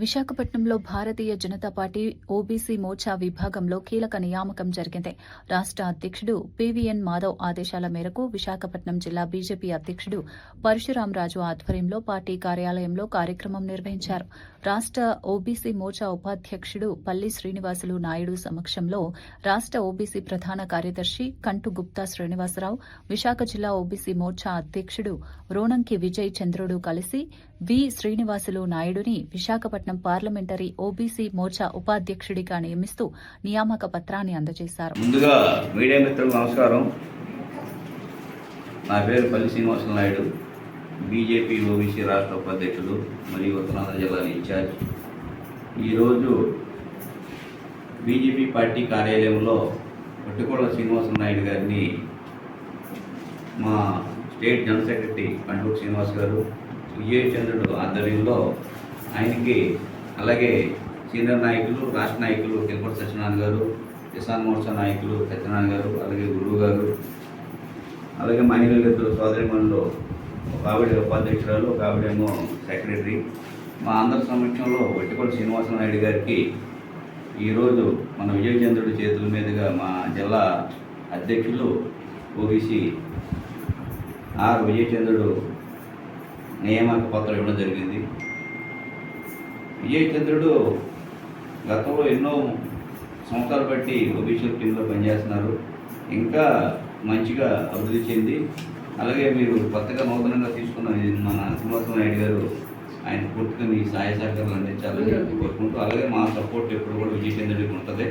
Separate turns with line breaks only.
విశాఖపట్నంలో Bharatiya Janata party OBC Morcha విభాగంలో కీలక నియామకం జరిగింది. రాష్ట్ర అధ్యక్షుడు పీవీఎన్ మాధవ్ ఆదేశాల మేరకు విశాఖపట్నం జిల్లా బీజేపీ అధ్యక్షుడు పరశురాంరాజు ఆధ్వర్యంలో పార్టీ కార్యాలయంలో కార్యక్రమం నిర్వహించారు. రాష్ట్ర ఓబీసీ మోర్చా ఉపాధ్యక్షుడు పల్లి శ్రీనివాసులు నాయుడు సమక్షంలో రాష్ట్ర ఓబీసీ ప్రధాన కార్యదర్శి కంటు గుప్తా శ్రీనివాసరావు, విశాఖ జిల్లా ఓబీసీ మోర్చా అధ్యక్షుడు రోణంకి విజయ్ చంద్రుడు కలిసి వి శ్రీనివాసులు నాయుడుని విశాఖపట్నం పార్లమెంటరీ ఓబీసీ మోర్చా ఉపాధ్యక్షుడిగా నియమిస్తూ నియామక పత్రాన్ని అందజేశారు.
ముందుగా మీడియా మిత్రులకు నమస్కారం. నా పేరు పల్లి శ్రీనివాసులు నాయుడు, బీజేపీ ఓబీసీ రాష్ట్ర ఉపాధ్యక్షుడు మరియు ఉత్తరాంధ్ర జిల్లా ఇన్ఛార్జ్. ఈరోజు బీజేపీ పార్టీ కార్యాలయంలో ఒట్టికొండ శ్రీనివాసులు నాయుడు గారిని మా స్టేట్ జనరల్ సెక్రటరీ కంటూరు శ్రీనివాస్ గారు, విజయచంద్రుడు ఆధ్వర్యంలో ఆయనకి, అలాగే సీనియర్ నాయకులు, రాష్ట్ర నాయకులు కిల్పటి సత్యనారాయణ గారు, కిసాన్ మోర్చా నాయకులు సత్యనారాయణ గారు, అలాగే గురువు గారు, అలాగే మహిళలు సోదరిమణులు, ఒక ఆవిడ ఉపాధ్యక్షురాలు, ఒక ఆవిడేమో సెక్రటరీ, మా అందరి సమక్షంలో ఒట్టికొండ శ్రీనివాస నాయుడు గారికి ఈరోజు మన విజయచంద్రుడి చేతుల మీదుగా మా జిల్లా అధ్యక్షులు ఓబీసీ ఆర్ విజయచంద్రుడు నియామక పత్రం ఇవ్వడం జరిగింది. విజయచంద్రుడు గతంలో ఎన్నో సంవత్సరాలు బట్టి ఓబీసీ టీంలో పనిచేస్తున్నారు. ఇంకా మంచిగా అభివృద్ధి చెంది, అలాగే మీరు కొత్తగా నూతనంగా తీసుకున్న మన శ్రీనివాస నాయుడు గారు ఆయన పూర్తిగా మీ సహాయ సహకారాలు అందించాలని కోరుకుంటూ, అలాగే మా సపోర్ట్ ఎప్పుడు కూడా విజయచంద్రుడికి ఉంటుంది.